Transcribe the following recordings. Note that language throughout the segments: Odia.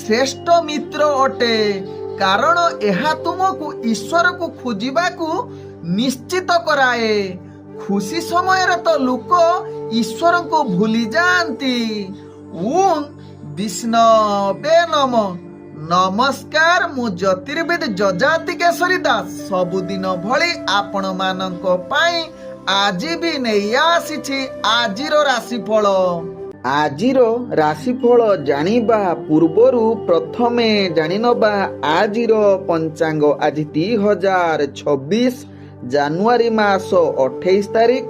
श्रेष्ठ मित्र अटे कारण यह तुमको ईश्वर को खोजिबा को निश्चित कराए। खुशी समय तो लोक ईश्वर को भूली जाती। ओम विष्णवे नम। नमस्कार, मु ज्योतिर्विद जजाति केशरी दास सबुदिन भली आपण मानक पाई आज भी नहीं आसी आजिर राशिफल। आजिर राशिफल जानिबा पूर्वरु प्रथमे जानिनबा आजिर पंचांग। आज 2026 जानुआरी मास 28 तारिख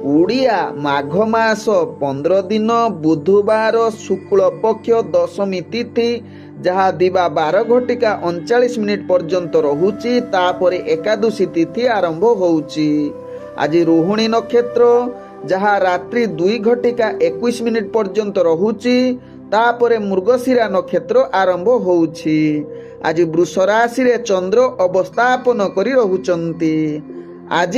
उड़िया माघ मास 15 दिन बुधवार शुक्ल पक्ष दशमी तिथि जहा दिवा 12 घटिका 39 मिनिट पर्यंत रहुची। तापरे एकादशी तिथि आरंभ होउची। आज रोहिणी नक्षत्र जहा रात्रि 2 घटिका 21 मिनिट पर्यंत रहुची। तापरे मृगशिरा नक्षत्र आरंभ होउची। आज वृष राशि रे चंद्र अवस्थापन करी रहुचंती। आज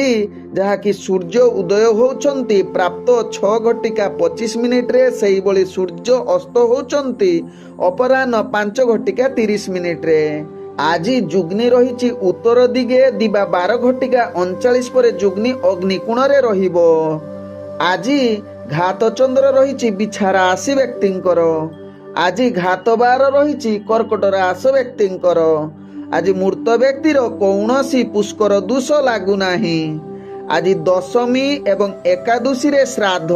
जहा कि सूर्य उदय होउचंती प्राप्त 6 घटिका 25 मिनिट रे, सेही बळी सूर्य अस्त होउचंती अपराह्न 5 घटिका 30 मिनिट रे। आज जुग्नि रहिछि उत्तर दिगे दिवा 12 घटिका 39 पर जुग्नि अग्निकोण रे रहिबो। आज घात चंद्र रहिछि बिछा राशि व्यक्तिंकर। आज घात बार रहिछि कर्कट राशि व्यक्तिंकर। आज मृत व्यक्तिर कौनसी पुष्कर दोष लागू नाही। आज दशमी एवं एकादशी रे श्राद्ध।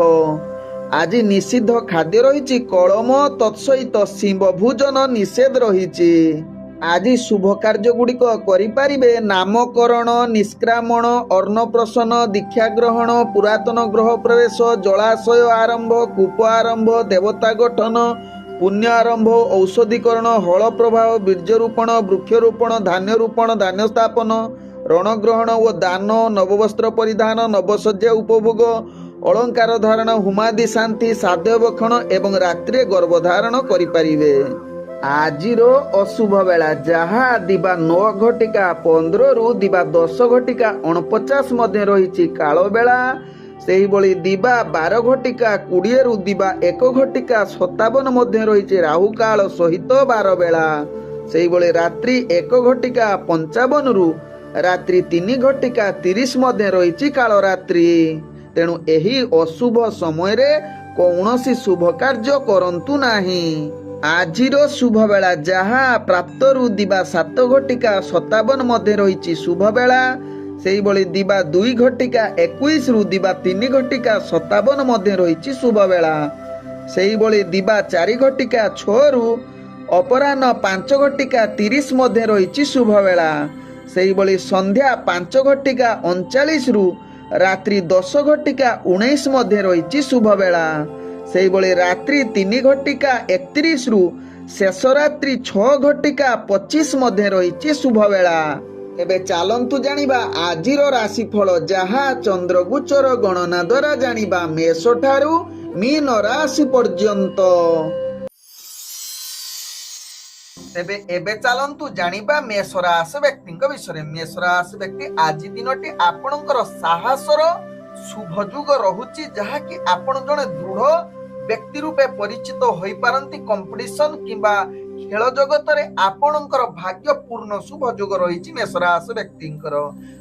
आज निषिद्ध खाद्य रहिछि कलम तत्सहित शिव भोजन निषेध रहिछि। आज शुभ कार्य गुड़िक करिपारिबे नामकरण, निष्क्रामण, अन्नप्रशन, दीक्षा ग्रहण, पुरातन ग्रह प्रवेश, जलाशय आरंभ, कूप आरंभ, देवता गठन, पुण्य आरंभ, औषधिकरण, हल प्रभाव, बीर्जरोपण, वृक्षरोपण, धान्य रोपण, धान्य स्थापन, रणग्रहण व दान, नववस्त्र परिधान, नवसज्जा उपभोग, अलंकार धारण, हुमादि शांति, साध्य भक्षण एवं रात्रि गर्भधारण करिपारिबे। आजिर अशुभ बेला जहा दिवा 9 घटिका 15 रु दिवा 10 घटिका 49 मध्य रही काल बेला। सेही बळी दिवा 12 घटिका 20 रु दिवा 1 घटिका 57 मध्य रही राहु काल सहित 12 बेला। सेही बळी रात्रि 1 घटिका 55 रु रात्रि 3 घटिका 30 मध्य रही काल रात्रि। तेणु एही अशुभ समय रे कौनसी शुभ कार्य करंतु नाही। आजिर शुभ बेला जहा प्राप्त रु दिवा 7 घटिका 57 मध्य रही शुभ बेला। सेही बळी दिवा 2 घटिका 21 रु दिवा 3 घटिका 57 मध्य रही शुभ बेला। सेही बळी दिवा 4 घटिका 6 रु अपराह्न 5 घटिका 30 मध्य रही शुभ बेला। सेही बळी संध्या 5 घटिका 39 रु रात्रि 10 घटिका 19 मध्य रही शुभ बेला। सेही बळी रात्रि 3 घटिका 31 रु शेष रात्रि 6 घटिका 25 मध्य रही शुभ बेला। एबे चालंतु जानिबा आजिर राशिफल जहा चंद्र गोचर गणना द्वारा जानिबा मेष ठारू मीन राशि पर्यंत। तेबे एबे चालंतु जानिबा मेष राशि व्यक्तिଙ୍କ विषय। मेष राशि व्यक्ति आज दिनटी आपणकर साहसर शुभ जुग रहुची जहा कि आपण जने दृढ़ व्यक्ति रूपे परिचित होई पारंती। कंपटीशन किंबा खेल जगत रे आपणकर भाग्य पूर्ण शुभ जुग रही मेष राशि व्यक्तिंकर।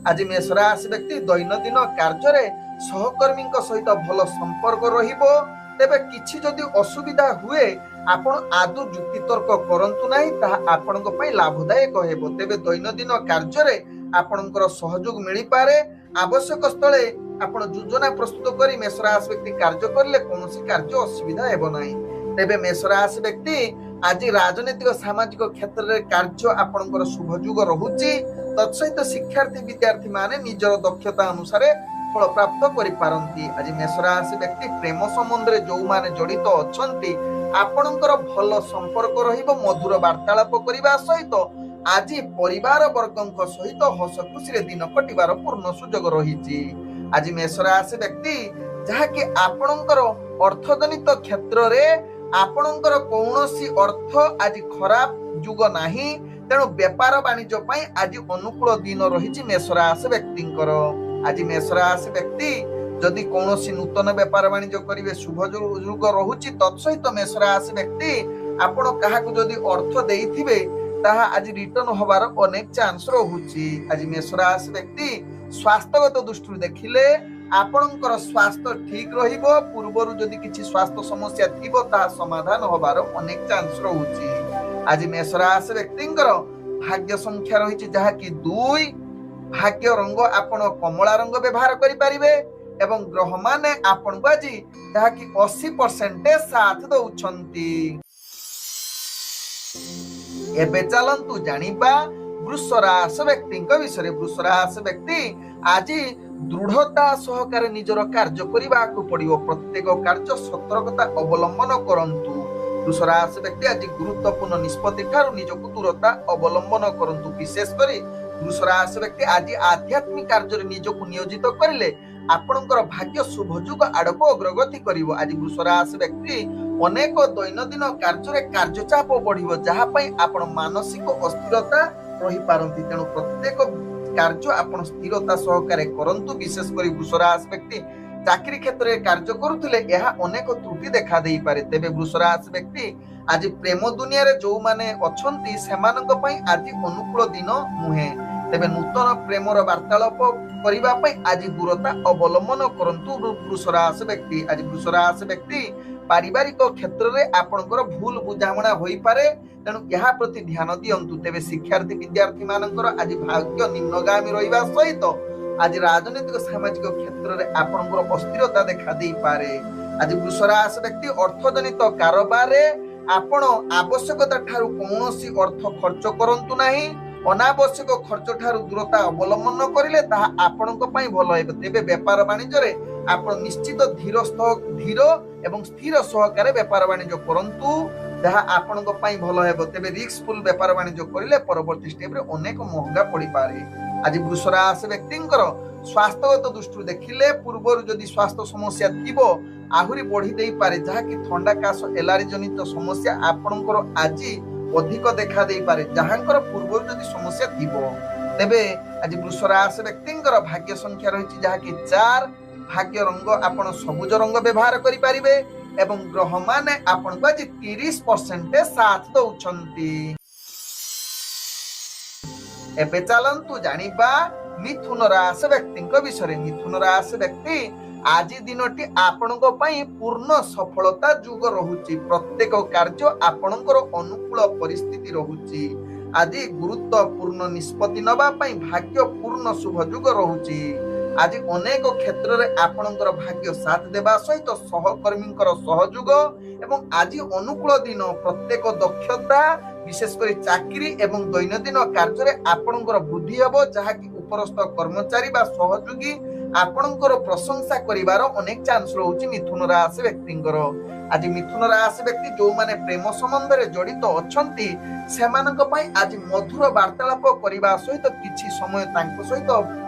आज मेष राशि व्यक्ति दैनंदिन कार्य रे सहकर्मी सहित भल संपर्क रहिबो। तेबे किछि जदि असुविधा हुए आपण आदु जुक्ति तर्क करंतु नाही, ताहा आपणक पई लाभदायक हेबो। तेबे दैनंदिन कार्य रे आपणकर सहयोग मिली पारे। आवश्यक स्थले आपण योजना प्रस्तुत करी मेष राशि व्यक्ति कार्य करले कोनोसी कार्य असुविधा हेबो नाही। तेबे मेष राशि व्यक्ति आज राजनीतिक सामाजिक क्षेत्र रे कार्य आपणकर शुभ जुग रहुची। तत्सहित शिक्षार्थी विद्यार्थी माने निजर दक्षता अनुसार फल प्राप्त करि पारंती। आज मेष राशि व्यक्ति प्रेम संबंध रे जो माने जड़ित अछंती आपणकर भल संपर्क रहिबो। मधुर वार्तालाप करिबा सहित आज परिवार वर्गଙ୍କ सहित हस खुशी रे दिन कटिबार पूर्ण सुयोग रहिची। आज मेष राशि व्यक्ति जहा कि आपणकर अर्थजनित क्षेत्र रे आपणकर कौनसी अर्थ आज खराब जुग नाही। तेणु व्यापार वाणिज्य पई आज अनुकूल दिन रही मेष राशि व्यक्तिंकर। आज मेष राशि व्यक्ति जदि कौनसी नूतन व्यापार वाणिज्य करिवे शुभ जुग रहुची। तत्सहित मेष राशि व्यक्ति ଆପଣ କାହାକୁ ଯଦି ଅର୍ଥ ଦେଇଥିବେ ତାହା ଆଜି ରିଟର୍ନ ହବାର ଅନେକ ଚାନ୍ସ ରହୁଛି। ଆଜି ମେଷ ରାଶି ବ୍ୟକ୍ତି ସ୍ୱାସ୍ଥ୍ୟଗତ ଦୃଷ୍ଟିରୁ ଦେଖିଲେ ଆପଣଙ୍କର ସ୍ୱାସ୍ଥ୍ୟ ଠିକ ରହିବ। ପୂର୍ବରୁ ଯଦି କିଛି ସ୍ୱାସ୍ଥ୍ୟ ସମସ୍ୟା ଥିବ ତାହା ସମାଧାନ ହବାର ଅନେକ ଚାନ୍ସ ରହୁଛି। ଆଜି ମେଷ ରାଶି ବ୍ୟକ୍ତିଙ୍କର ଭାଗ୍ୟ ସଂଖ୍ୟା ରହିଛି ଯାହାକି 2। ଭାଗ୍ୟ ରଙ୍ଗ ଆପଣ କମଳା ରଙ୍ଗ ବ୍ୟବହାର କରିପାରିବେ ଏବଂ ଗ୍ରହ ମାନେ ଆପଣଙ୍କୁ ଆଜି ଯାହାକି 80% ସାଥ ଦଉଛନ୍ତି। ଏବେ ଚାଲନ୍ତୁ ଜାଣିବା ବୃଷ ରାଶି ବ୍ୟକ୍ତିଙ୍କ ବିଷୟରେ। ବୃଷ ରାଶି ବ୍ୟକ୍ତି ଆଜି ଦୃଢତା ସହକାରେ ନିଜର କାର୍ଯ୍ୟ କରିବାକୁ ପଡିବ। ପ୍ରତ୍ୟେକ କାର୍ଯ୍ୟ ସତର୍କତା ଅବଲମ୍ବନ କରନ୍ତୁ। ବୃଷ ରାଶି ବ୍ୟକ୍ତି ଆଜି ଗୁରୁତ୍ୱପୂର୍ଣ୍ଣ ନିଷ୍ପତ୍ତି ଠାରୁ ନିଜକୁ ଦୂରତା ଅବଲମ୍ବନ କରନ୍ତୁ। ବିଶେଷ କରି ବୃଷ ରାଶି ବ୍ୟକ୍ତି ଆଜି ଆଧ୍ୟାତ୍ମିକ କାର୍ଯ୍ୟରେ ନିଜକୁ ନିୟୋଜିତ କରିଲେ ଆପଣଙ୍କର ଭାଗ୍ୟ ଶୁଭ ଯୁଗ ଆଡକୁ ଅଗ୍ରଗତି କରିବ। ଆଜି ବୃଷ ରାଶି ବ୍ୟକ୍ତି ଅନେକ ଦୈନନ୍ଦିନ କାର୍ଯ୍ୟରେ କାର୍ଯ୍ୟଚାପ ବଢିବ, ଯାହା ପାଇଁ ଆପଣ ମାନସିକ ଅସ୍ଥିରତା ରହିପାରନ୍ତି। ତେଣୁ ପ୍ରତ୍ୟେକ କାର୍ଯ୍ୟ ଆପଣ ସ୍ଥିରତା ସହକାରେ କରନ୍ତୁ। ବିଶେଷ କରି ବୃଷ ରାଶି ବ୍ୟକ୍ତି ଚାକିରି କ୍ଷେତ୍ରରେ କାର୍ଯ୍ୟ କରୁଥିଲେ ଏହା ଅନେକ ତ୍ରୁଟି ଦେଖା ଦେଇପାରେ। ତେବେ ବୃଷ ରାଶି ବ୍ୟକ୍ତି ଆଜି ପ୍ରେମ ଦୁନିଆରେ ଯୋଉମାନେ ଅଛନ୍ତି ସେମାନଙ୍କ ପାଇଁ ଆଜି ଅନୁକୂଳ ଦିନ ନୁହେଁ। ତେବେ ନୂତନ ପ୍ରେମର ବାର୍ତ୍ତାଳାପ କରିବା ପାଇଁ ଆଜି ଦୂରତା ଅବଲମ୍ବନ କରନ୍ତୁ ବୃଷ ରାଶି ବ୍ୟକ୍ତି। ଆଜି ବୃଷ ରାଶି ବ୍ୟକ୍ତି ପାରିବାରିକ କ୍ଷେତ୍ରରେ ଆପଣଙ୍କର ଭୁଲ ବୁଝାମଣା ହୋଇପାରେ, ତେଣୁ ଏହା ପ୍ରତି ଧ୍ୟାନ ଦିଅନ୍ତୁ। ତେବେ ଶିକ୍ଷାର୍ଥୀ ବିଦ୍ୟାର୍ଥୀ ମାନଙ୍କର ଆଜି ଭାଗ୍ୟ ନିମ୍ନଗାମୀ ରହିବା ସହିତ ଆଜି ରାଜନୈତିକ ସାମାଜିକ କ୍ଷେତ୍ରରେ ଆପଣଙ୍କର ଅସ୍ଥିରତା ଦେଖା ଦେଇପାରେ। ଆଜି ବୃଷ ରାଶି ବ୍ୟକ୍ତି ଅର୍ଥଜନିତ କାରବାରରେ ଆପଣ ଆବଶ୍ୟକତା ଠାରୁ କୌଣସି ଅର୍ଥ ଖର୍ଚ୍ଚ କରନ୍ତୁ ନାହିଁ। ଅନାବଶ୍ୟକ ଖର୍ଚ୍ଚ ଠାରୁ ଦୂରତା ଅବଲମ୍ବନ କରିଲେ ତାହା ଆପଣଙ୍କ ପାଇଁ ଭଲ ହେବ। ତେବେ ବେପାର ବାଣିଜ୍ୟରେ ଆପଣ ନିଶ୍ଚିତ ଧୀର ଏବଂ ସ୍ଥିର ସହକାରେ ବେପାର ବାଣିଜ୍ୟ କରନ୍ତୁ, ଯାହା ଆପଣଙ୍କ ପାଇଁ ଭଲ ହେବ। ତେବେ ରିସ୍କଫୁଲ ବେପାର ବାଣିଜ୍ୟ କରିଲେ ପରବର୍ତ୍ତୀ ଷ୍ଟେପରେ ଅନେକ ମହଙ୍ଗା ପଡିପାରେ। ଆଜି ବୃଷ ରାଶି ବ୍ୟକ୍ତିଙ୍କର ସ୍ୱାସ୍ଥ୍ୟଗତ ଦୃଷ୍ଟିରୁ ଦେଖିଲେ ପୂର୍ବରୁ ଯଦି ସ୍ୱାସ୍ଥ୍ୟ ସମସ୍ୟା ଥିବ ଆହୁରି ବଢି ଦେଇପାରେ, ଯାହାକି ଥଣ୍ଡା କାଶ ଏଲାର୍ଜି ଜନିତ ସମସ୍ୟା ଆପଣଙ୍କର ଆଜି ଅଧିକ ଦେଖା ଦେଇପାରେ, ଯାହାଙ୍କର ପୂର୍ବରୁ ଯଦି ସମସ୍ୟା ଥିବ। ତେବେ ଆଜି ବୃଷ ରାଶି ବ୍ୟକ୍ତିଙ୍କର ଭାଗ୍ୟ ସଂଖ୍ୟା ରହିଛି ଯାହାକି 4। ଭାଗ୍ୟ ରଙ୍ଗ ଆପଣ ସବୁଜ ରଙ୍ଗ ବ୍ୟବହାର କରିପାରିବେ ଏବଂ ଗ୍ରହ ମାନେ ଆପଣଙ୍କୁ ଆଜି 30% ସାଥ ଦଉଛନ୍ତି। ଏବେ ଚାଲନ୍ତୁ ଜାଣିବା ମିଥୁନ ରାଶି ବ୍ୟକ୍ତିଙ୍କ ବିଷୟରେ। ମିଥୁନ ରାଶି ବ୍ୟକ୍ତି ଆଜି ଦିନଟି ଆପଣଙ୍କ ପାଇଁ ପୂର୍ଣ୍ଣ ସଫଳତା ଯୁଗ ରହୁଛି। ପ୍ରତ୍ୟେକ କାର୍ଯ୍ୟ ଆପଣଙ୍କର ଅନୁକୂଳ ପରିସ୍ଥିତି ରହୁଛି। ଆଜି ଗୁରୁତ୍ୱପୂର୍ଣ୍ଣ ନିଷ୍ପତ୍ତି ନେବା ପାଇଁ ଭାଗ୍ୟ ପୂର୍ଣ୍ଣ ଶୁଭ ଯୁଗ ରହୁଛି। ଆଜି ଅନେକ କ୍ଷେତ୍ରରେ ଆପଣଙ୍କର ଭାଗ୍ୟ ସାଥ ଦେବା ସହିତ ସହକର୍ମୀଙ୍କର ସହଯୋଗ ଏବଂ ଆଜି ଅନୁକୂଳ ଦିନ। ପ୍ରତ୍ୟେକ ଦକ୍ଷତା ବିଶେଷ କରି ଚାକିରି ଏବଂ ଦୈନନ୍ଦିନ କାର୍ଯ୍ୟରେ ଆପଣଙ୍କର ବୃଦ୍ଧି ହେବ, ଯାହାକି ଉପରସ୍ଥ କର୍ମଚାରୀ ବା ସହଯୋଗୀ ଆପଣଙ୍କର ପ୍ରଶଂସା କରିବାର ଅନେକ ଚାନ୍ସ ରହୁଛି ମିଥୁନ ରାଶି ବ୍ୟକ୍ତିଙ୍କର। ଆଜି ମିଥୁନ ରାଶି ବ୍ୟକ୍ତି ଯୋଉମାନେ ପ୍ରେମ ସମ୍ବନ୍ଧରେ ଜଡିତ ଅଛନ୍ତି ସେମାନଙ୍କ ପାଇଁ ଆଜି ମଧୁର ବାର୍ତ୍ତାଳାପ କରିବା ସହିତ କିଛି ସମୟ ତାଙ୍କ ସହିତ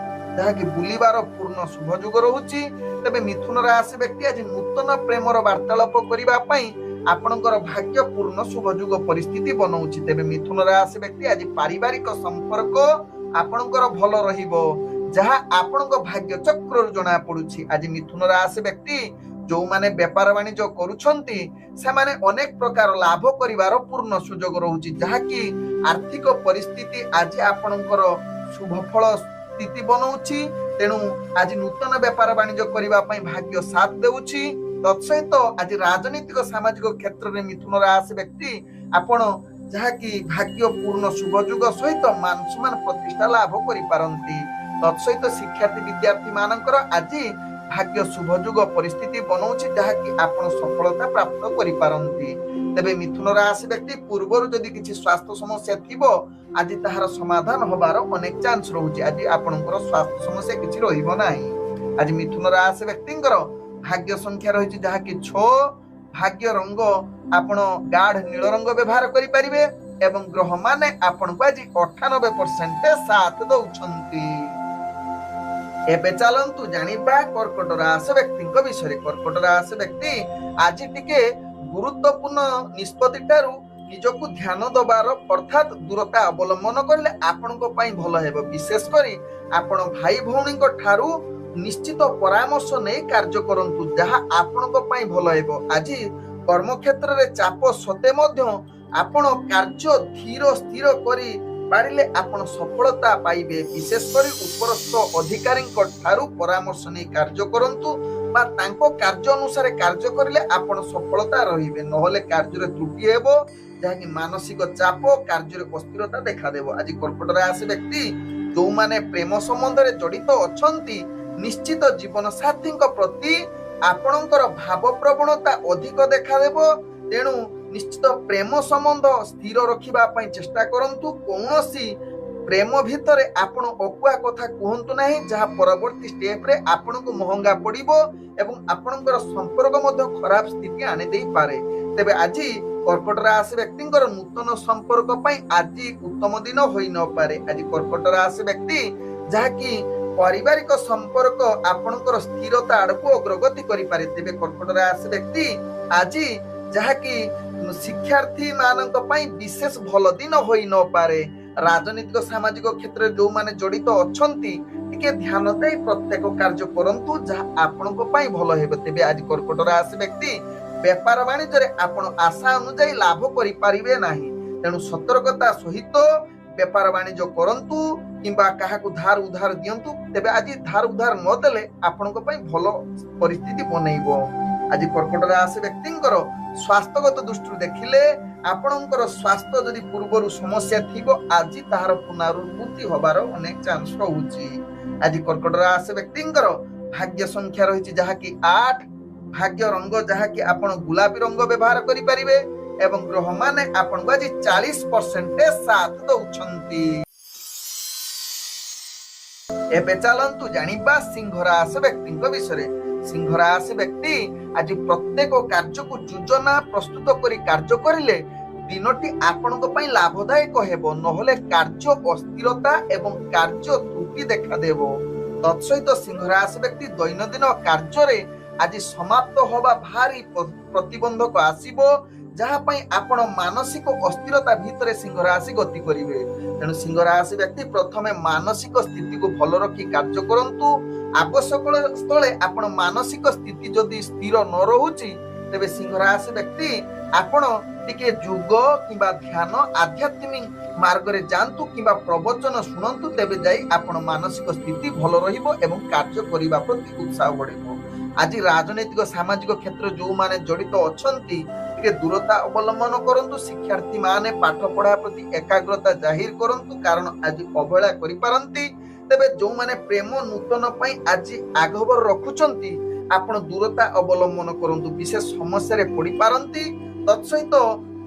ଯାହାକି ବୁଲିବାର ପୂର୍ଣ୍ଣ ଶୁଭ ଯୁଗ ରହୁଛି। ତେବେ ମିଥୁନ ରାଶି ବ୍ୟକ୍ତି ଆଜି ନୂତନ ପ୍ରେମର ବାର୍ତ୍ତାଳାପ କରିବା ପାଇଁ ଆପଣଙ୍କର ଭାଗ୍ୟ ପୂର୍ଣ୍ଣ ଶୁଭ ଯୁଗ ପରିସ୍ଥିତି ବନଉଛି। ତେବେ ମିଥୁନ ରାଶି ବ୍ୟକ୍ତି ଆଜି ପାରିବାରିକ ସମ୍ପର୍କ ଆପଣଙ୍କର ଭଲ ରହିବ, ଯାହା ଆପଣଙ୍କ ଭାଗ୍ୟ ଚକ୍ରରୁ ଜଣା ପଡୁଛି। ଆଜି ମିଥୁନ ରାଶି ବ୍ୟକ୍ତି ଯୋଉମାନେ ବେପାର ବାଣିଜ୍ୟ କରୁଛନ୍ତି ସେମାନେ ଅନେକ ପ୍ରକାର ଲାଭ କରିବାର ପୂର୍ଣ୍ଣ ସୁଯୋଗ ରହୁଛି, ଯାହାକି ଆର୍ଥିକ ପରିସ୍ଥିତି ଆଜି ଆପଣଙ୍କର ଶୁଭ ଫଳ ସ୍ଥିତି ବନଉଛି। ତେଣୁ ଆଜି ନୂତନ ବେପାର ବାଣିଜ୍ୟ କରିବା ପାଇଁ ଭାଗ୍ୟ ସାଥ ଦେଉଛି। ତତ୍ସହିତ ଆଜି ରାଜନୈତିକ ସାମାଜିକ କ୍ଷେତ୍ରରେ ମିଥୁନ ରାଶି ବ୍ୟକ୍ତି ଆପଣ ଯାହାକି ଭାଗ୍ୟ ପୂର୍ଣ୍ଣ ଶୁଭ ଯୁଗ ସହିତ ମାନ ସମ୍ମାନ ପ୍ରତିଷ୍ଠା ଲାଭ କରିପାରନ୍ତି। ତତ୍ସହିତ ଶିକ୍ଷାର୍ଥୀ ବିଦ୍ୟାର୍ଥୀ ମାନଙ୍କର ଆଜି ଭାଗ୍ୟ ଶୁଭ ଯୁଗ ପରିସ୍ଥିତି ବନଉଛି, ଯାହାକି ଆପଣ ସଫଳତା ପ୍ରାପ୍ତ କରିପାରନ୍ତି। ତେବେ ମିଥୁନ ରାଶି ବ୍ୟକ୍ତି ପୂର୍ବରୁ ଯଦି କିଛି ସ୍ୱାସ୍ଥ୍ୟ ସମସ୍ୟା ଥିବ ଆଜି ତାହାର ସମାଧାନ ହବାର ଅନେକ ଚାନ୍ସ ରହୁଛି। ଆଜି ଆପଣଙ୍କର ସ୍ୱାସ୍ଥ୍ୟ ସମସ୍ୟା କିଛି ରହିବ ନାହିଁ। ଆଜି ମିଥୁନ ରାଶି ବ୍ୟକ୍ତିଙ୍କର ଭାଗ୍ୟ ସଂଖ୍ୟା ରହିଛି ଯାହାକି 6। ଭାଗ୍ୟ ରଙ୍ଗ ଆପଣ ଗାଢ ନୀଳ ରଙ୍ଗ ବ୍ୟବହାର କରିପାରିବେ ଏବଂ ଗ୍ରହ ମାନେ ଆପଣଙ୍କୁ ଆଜି 98% ସାଥ ଦଉଛନ୍ତି। ଏବେ ଚାଲନ୍ତୁ ଜାଣିବା କର୍କଟ ରାଶି ବ୍ୟକ୍ତିଙ୍କ ବିଷୟରେ। କର୍କଟ ରାଶି ବ୍ୟକ୍ତି ଆଜି ଟିକେ ଗୁରୁତ୍ୱପୂର୍ଣ୍ଣ ନିଷ୍ପତ୍ତି ଠାରୁ ନିଜକୁ ଧ୍ୟାନ ଦବାର ଅର୍ଥାତ ଦୂରତା ଅବଲମ୍ବନ କଲେ ଆପଣଙ୍କ ପାଇଁ ଭଲ ହେବ। ବିଶେଷ କରି ଆପଣ ଭାଇ ଭଉଣୀଙ୍କ ଠାରୁ ନିଶ୍ଚିତ ପରାମର୍ଶ ନେଇ କାର୍ଯ୍ୟ କରନ୍ତୁ, ଯାହା ଆପଣଙ୍କ ପାଇଁ ଭଲ ହେବ। ଆଜି କର୍ମକ୍ଷେତ୍ରରେ ଚାପ ସତେ ମଧ୍ୟ ଆପଣ କାର୍ଯ୍ୟ ଧୀର ସ୍ଥିର କରି ପାରିଲେ ଆପଣ ସଫଳତା ପାଇବେ। ବିଶେଷ କରି ଉପରସ୍ଥ ଅଧିକାରୀଙ୍କ ଠାରୁ ପରାମର୍ଶ ନେଇ କାର୍ଯ୍ୟ କରନ୍ତୁ ବା ତାଙ୍କ କାର୍ଯ୍ୟ ଅନୁସାରେ କାର୍ଯ୍ୟ କରିଲେ ଆପଣ ସଫଳତା ରହିବେ। ନହେଲେ କାର୍ଯ୍ୟରେ ତ୍ରୁଟି ହେବ, ଯାହାକି ମାନସିକ ଚାପ, କାର୍ଯ୍ୟରେ ଅସ୍ଥିରତା ଦେଖାଦେବ। ଆଜି କର୍କଟ ରାଶି ବ୍ୟକ୍ତି ଯୋଉମାନେ ପ୍ରେମ ସମ୍ବନ୍ଧରେ ଜଡ଼ିତ ଅଛନ୍ତି, ନିଶ୍ଚିତ ଜୀବନ ସାଥୀଙ୍କ ପ୍ରତି ଆପଣଙ୍କର ଭାବ ପ୍ରବଣତା ଅଧିକ ଦେଖାଦେବ। ତେଣୁ ନିଶ୍ଚିତ ପ୍ରେମ ସମ୍ବନ୍ଧ ସ୍ଥିର ରଖିବା ପାଇଁ ଚେଷ୍ଟା କରନ୍ତୁ। କୌଣସି ପ୍ରେମ ଭିତରେ ଆପଣ ଅକୁହା କଥା କୁହନ୍ତୁ ନାହିଁ, ଯାହା ପରବର୍ତ୍ତୀ ଷ୍ଟେପରେ ଆପଣଙ୍କୁ ମହଙ୍ଗା ପଡିବ ଏବଂ ଆପଣଙ୍କର ସମ୍ପର୍କ ମଧ୍ୟ ଖରାପ ସ୍ଥିତି ଆଣିଦେଇପାରେ। ତେବେ ଆଜି କର୍କଟ ରାଶି ବ୍ୟକ୍ତିଙ୍କର ନୂତନ ସମ୍ପର୍କ ପାଇଁ ଆଜି ଉତ୍ତମ ଦିନ ହୋଇନପାରେ। ଆଜି କର୍କଟ ରାଶି ବ୍ୟକ୍ତି ଯାହାକି ପାରିବାରିକ ସମ୍ପର୍କ ଆପଣଙ୍କର ସ୍ଥିରତା ଆଡକୁ ଅଗ୍ରଗତି କରିପାରେ। ତେବେ କର୍କଟ ରାଶି ବ୍ୟକ୍ତି ଆଜି ଯାହାକି ଶିକ୍ଷାର୍ଥୀ ମାନଙ୍କ ପାଇଁ ବିଶେଷ ଭଲ ଦିନ ହୋଇନପାରେ। ରାଜନୈତିକ ସାମାଜିକ କ୍ଷେତ୍ରରେ ଯୋଉମାନେ ଜଡ଼ିତ ଅଛନ୍ତି, ଟିକେ ଧ୍ୟାନ ଦେଇ ପ୍ରତ୍ୟେକ କାର୍ଯ୍ୟ କରନ୍ତୁ, ଯାହା ଆପଣଙ୍କ ପାଇଁ ଭଲ ହେବ। ତେବେ ଆଜି କର୍କଟ ରାଶି ବ୍ୟକ୍ତି ବେପାର ବାଣିଜ୍ୟରେ ଆପଣ ଆଶା ଅନୁଯାୟୀ ଲାଭ କରିପାରିବେ ନାହିଁ। ତେଣୁ ସତର୍କତା ସହିତ ବେପାର ବାଣିଜ୍ୟ କରନ୍ତୁ କିମ୍ବା କାହାକୁ ଧାର ଉଧାର ଦିଅନ୍ତୁ। ତେବେ ଆଜି ଧାର ଉଧାର ନଦେଲେ ଆପଣଙ୍କ ପାଇଁ ଭଲ ପରିସ୍ଥିତି ବନେଇବ। ଆଜି କର୍କଟ ରାଶି ବ୍ୟକ୍ତିଙ୍କର ସ୍ୱାସ୍ଥ୍ୟଗତ ଦୃଷ୍ଟିରୁ ଦେଖିଲେ ଆପଣଙ୍କର ସ୍ୱାସ୍ଥ୍ୟ ଯଦି ପୂର୍ବରୁ ସମସ୍ୟା ଥିବ, ଆଜି ତାହାର ପୁନରାବୃତ୍ତି ହବାର ଅନେକ ଚାନ୍ସ ରହୁଛି। ଆଜି କର୍କଟ ରାଶି ବ୍ୟକ୍ତିଙ୍କର ଭାଗ୍ୟ ସଂଖ୍ୟା ରହିଛି ଯାହାକି 8, ଭାଗ୍ୟ ରଙ୍ଗ ଯାହାକି ଆପଣ ଗୋଲାପୀ ରଙ୍ଗ ବ୍ୟବହାର କରିପାରିବେ ଏବଂ ଗ୍ରହମାନେ ଆପଣଙ୍କୁ ଆଜି 40% ସାଥ ଦଉଛନ୍ତି। ଏବେ ଚାଲନ୍ତୁ ଜାଣିବା ସିଂହ ରାଶି ବ୍ୟକ୍ତିଙ୍କ ବିଷୟରେ। ସିଂହ ରାଶି ବ୍ୟକ୍ତି ଆଜି ପ୍ରତ୍ୟେକ କାର୍ଯ୍ୟକୁ ଯୋଜନା ପ୍ରସ୍ତୁତ କରି କାର୍ଯ୍ୟ କରିଲେ ଦିନଟି ଆପଣଙ୍କ ପାଇଁ ଲାଭଦାୟକ ହେବ। ନହେଲେ କାର୍ଯ୍ୟ ଅସ୍ଥିରତା ଏବଂ କାର୍ଯ୍ୟ ତ୍ରୁଟି ଦେଖାଦେବ। ତତ୍ସହିତ ସିଂହ ରାଶି ବ୍ୟକ୍ତି ଦୈନନ୍ଦିନ କାର୍ଯ୍ୟରେ ଆଜି ସମାପ୍ତ ହବା ଭାରି ପ୍ରତିବନ୍ଧକ ଆସିବ, ଯାହା ପାଇଁ ଆପଣ ମାନସିକ ଅସ୍ଥିରତା ଭିତରେ ସିଂହ ରାଶି ଗତି କରିବେ। ତେଣୁ ସିଂହ ରାଶି ବ୍ୟକ୍ତି ପ୍ରଥମେ ମାନସିକ ସ୍ଥିତିକୁ ଭଲ ରଖି କାର୍ଯ୍ୟ କରନ୍ତୁ। ଆବଶ୍ୟକ ସ୍ଥଳେ ଆପଣ ମାନସିକ ସ୍ଥିତି ଯଦି ସ୍ଥିର ନ ରହୁଛି, ତେବେ ସିଂହ ରାଶି ବ୍ୟକ୍ତି ଆପଣ ଟିକେ ଯୋଗ କିମ୍ବା ଧ୍ୟାନ ଆଧ୍ୟାତ୍ମିକ ମାର୍ଗରେ ଯାଆନ୍ତୁ କିମ୍ବା ପ୍ରବଚନ ଶୁଣନ୍ତୁ। ତେବେ ଯାଇ ଆପଣ ମାନସିକ ସ୍ଥିତି ଭଲ ରହିବ ଏବଂ କାର୍ଯ୍ୟ କରିବା ପ୍ରତି ଉତ୍ସାହ ବଢିବ। ଆଜି ରାଜନୈତିକ ସାମାଜିକ କ୍ଷେତ୍ର ଯୋଉମାନେ ଜଡ଼ିତ ଅଛନ୍ତି, ଟିକେ ଦୂରତା ଅବଲମ୍ବନ କରନ୍ତୁ। ଶିକ୍ଷାର୍ଥୀ ମାନେ ପାଠ ପଢା ପ୍ରତି ଏକାଗ୍ରତା ଜାହିର କରନ୍ତୁ, କାରଣ ଆଜି ଅବହେଳା କରିପାରନ୍ତି। ତେବେ ଯୋଉମାନେ ପ୍ରେମ ନୂତନ ପାଇଁ ଆଜି ଆଗ୍ରହ ରଖୁଛନ୍ତି, ଆପଣ ଦୂରତା ଅବଲମ୍ବନ କରନ୍ତୁ, ବିଶେଷ ସମସ୍ୟାରେ ପଡିପାରନ୍ତି। ତତ୍ସହିତ